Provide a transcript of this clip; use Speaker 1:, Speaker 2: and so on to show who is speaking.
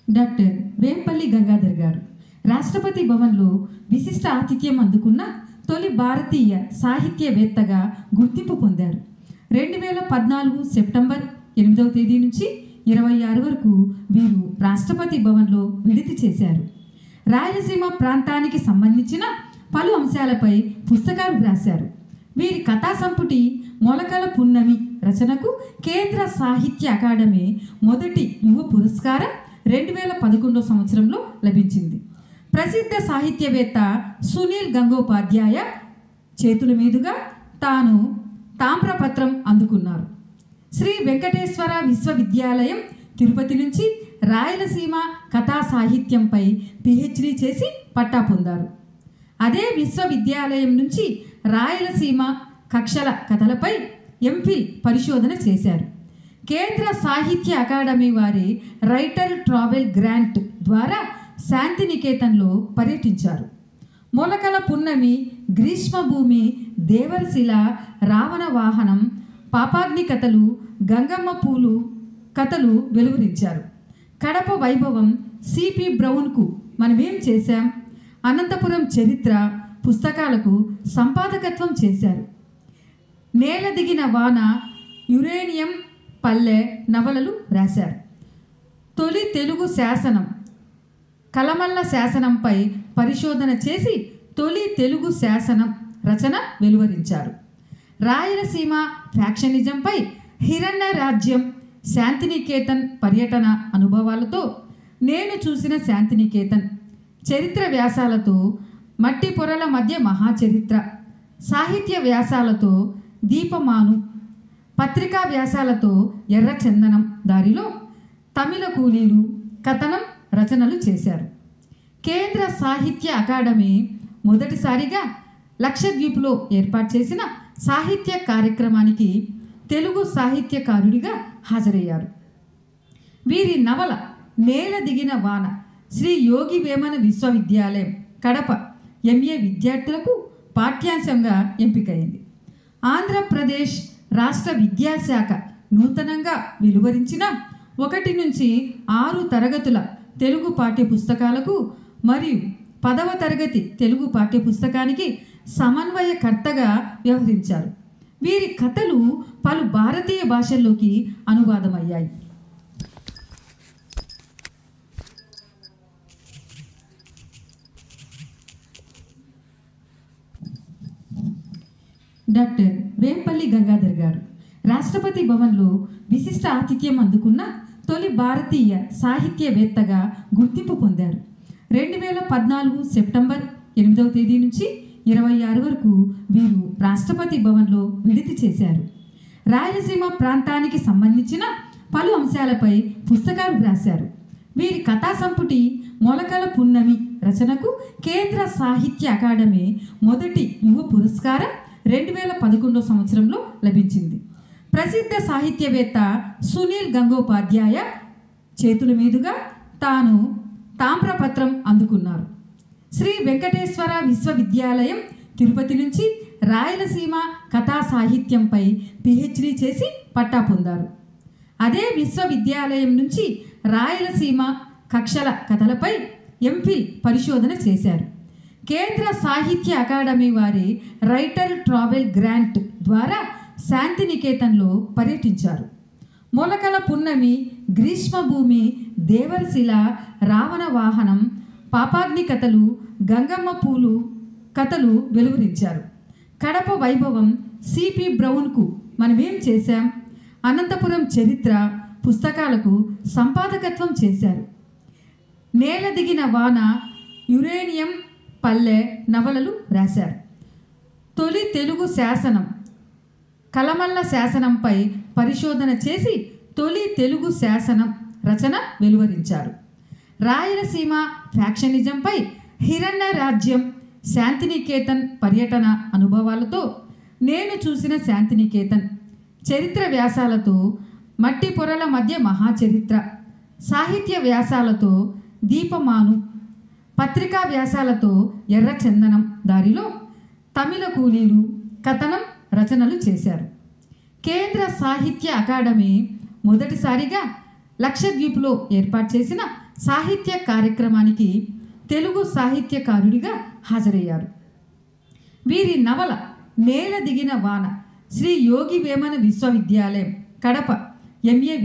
Speaker 1: Doctor Vempalli Gangadhar గారు రాష్ట్రపతి భవన్లో విశిష్ట ఆతిథ్యం అందుకున్న తొలి భారతీయ సాహిత్యవేత్తగా గుర్తింపు పొందారు. 2014 సెప్టెంబర్ 8వ తేదీ నుంచి 26 వరకు వీరు రాష్ట్రపతి భవన్లో విడిది చేశారు. రాయలసీమ ప్రాంతానికి సంబంధించిన పలు అంశాలపై పుస్తకాలు రాశారు. వీరి కథా సంపుటి మొలకల పున్నమి రచనకు కేంద్ర సాహిత్య అకాడమీ మొదటి యువ పురస్కారం 2011 సంవత్సరంలో లభించింది. ప్రసిద్ధ సాహిత్యవేత్త సునీల్ గంగోపాధ్యాయ చేతుల మీదుగా తాను తామ్రపత్రం అందుకున్నారు. శ్రీ వెంకటేశ్వర విశ్వవిద్యాలయం తిరుపతి నుంచి రాయలసీమ కథా సాహిత్యంపై పిహెచ్డి చేసి పట్టా పొందారు. అదే విశ్వవిద్యాలయం నుంచి రాయలసీమ కక్షల కథలపై ఎంఫిల్ పరిశోధన చేశారు. కేంద్ర సాహిత్య అకాడమీ వారి రైటర్ ట్రావెల్ గ్రాంట్ ద్వారా శాంతినికేతన్లో పర్యటించారు. మొలకల పున్నమి, గ్రీష్మభూమి, దేవరశిల, రావణ వాహనం, పాపాగ్ని కథలు, గంగమ్మ పూలు కథలు వెలువరించారు. కడప వైభవం, సిపి బ్రౌన్కు మనమేం చేశాం, అనంతపురం చరిత్ర పుస్తకాలకు సంపాదకత్వం చేశారు. నేల దిగిన వాన, యురేనియం పల్లె నవలలు రాశారు. తొలి తెలుగు శాసనం కలమల్ల శాసనంపై పరిశోధన చేసి తొలి తెలుగు శాసనం రచన వెలువరించారు. రాయలసీమ ఫ్యాక్షనిజంపై హిరణ్య రాజ్యం, శాంతినికేతన్ పర్యటన అనుభవాలతో నేను చూసిన శాంతినికేతన్, చరిత్ర వ్యాసాలతో మట్టి పొరల మధ్య మహాచరిత్ర, సాహిత్య వ్యాసాలతో దీపమాను, పత్రికా వ్యాసాలతో ఎర్రచందనం దారిలో, తమిళ కూలీలు, కథనం రచనలు చేశారు. కేంద్ర సాహిత్య అకాడమీ మొదటిసారిగా లక్షద్వీప్లో ఏర్పాటు చేసిన సాహిత్య కార్యక్రమానికి తెలుగు సాహిత్యకారుడిగా హాజరయ్యారు. వీరి నవల నేల దిగిన వాన శ్రీ యోగి వేమన విశ్వవిద్యాలయం కడప ఎంఏ విద్యార్థులకు పాఠ్యాంశంగా ఎంపికైంది. ఆంధ్రప్రదేశ్ రాష్ట్ర విద్యాశాఖ నూతనంగా వెలువరించిన 1 నుంచి 6 తరగతుల తెలుగు పాఠ్యపుస్తకాలకు మరియు 10వ తరగతి తెలుగు పాఠ్యపుస్తకానికి సమన్వయకర్తగా వ్యవహరించారు. వీరి కథలు పలు భారతీయ భాషల్లోకి అనువాదమయ్యాయి. డాక్టర్ వేంపల్లి గంగాధర్ గారు రాష్ట్రపతి భవన్లో విశిష్ట ఆతిథ్యం అందుకున్న తొలి భారతీయ సాహిత్యవేత్తగా గుర్తింపు పొందారు. 2014 సెప్టెంబర్ 8వ తేదీ నుంచి 26 వరకు వీరు రాష్ట్రపతి భవన్లో విడిది చేశారు. రాయలసీమ ప్రాంతానికి సంబంధించిన పలు అంశాలపై పుస్తకాలు రాశారు. వీరి కథా సంపుటి మొలకల పున్నమి రచనకు కేంద్ర సాహిత్య అకాడమీ మొదటి యువ పురస్కారం 2011 సంవత్సరంలో లభించింది. ప్రసిద్ధ సాహిత్యవేత్త సునీల్ గంగోపాధ్యాయ చేతుల మీదుగా తాను తామ్రపత్రం అందుకున్నారు. శ్రీ వెంకటేశ్వర విశ్వవిద్యాలయం తిరుపతి నుంచి రాయలసీమ కథా సాహిత్యంపై పిహెచ్డి చేసి పట్టా పొందారు. అదే విశ్వవిద్యాలయం నుంచి రాయలసీమ కక్షల కథలపై ఎంఫిల్ పరిశోధన చేశారు. కేంద్ర సాహిత్య అకాడమీ వారి రైటర్ ట్రావెల్ గ్రాంట్ ద్వారా శాంతినికేతన్లో పర్యటించారు. మొలకల పున్నమి, గ్రీష్మభూమి, దేవరశిల, రావణ వాహనం, పాపాగ్ని కథలు, గంగమ్మ పూలు కథలు వెలువరించారు. కడప వైభవం, సిపి బ్రౌన్కు మనమేం చేశాం, అనంతపురం చరిత్ర పుస్తకాలకు సంపాదకత్వం చేశారు. నేల దిగిన వాన, యురేనియం పల్లె నవలలు రాశారు. తొలి తెలుగు శాసనం కలమల్ల శాసనంపై పరిశోధన చేసి తొలి తెలుగు శాసనం రచన వెలువరించారు. రాయలసీమ ఫ్యాక్షనిజంపై హిరణ్య రాజ్యం, శాంతినికేతన్ పర్యటన అనుభవాలతో నేను చూసిన శాంతినికేతన్, చరిత్ర వ్యాసాలతో మట్టి పొరల మధ్య మహాచరిత్ర, సాహిత్య వ్యాసాలతో దీపమాను, పత్రికా వ్యాసాలతో ఎర్రచందనం దారిలో, తమిళ కూలీలు, కథనం రచనలు చేశారు. కేంద్ర సాహిత్య అకాడమీ మొదటిసారిగా లక్షద్వీప్లో ఏర్పాటు చేసిన సాహిత్య కార్యక్రమానికి తెలుగు సాహిత్యకారుడిగా హాజరయ్యారు. వీరి నవల నేల దిగిన వాన శ్రీ యోగి వేమన విశ్వవిద్యాలయం కడప MA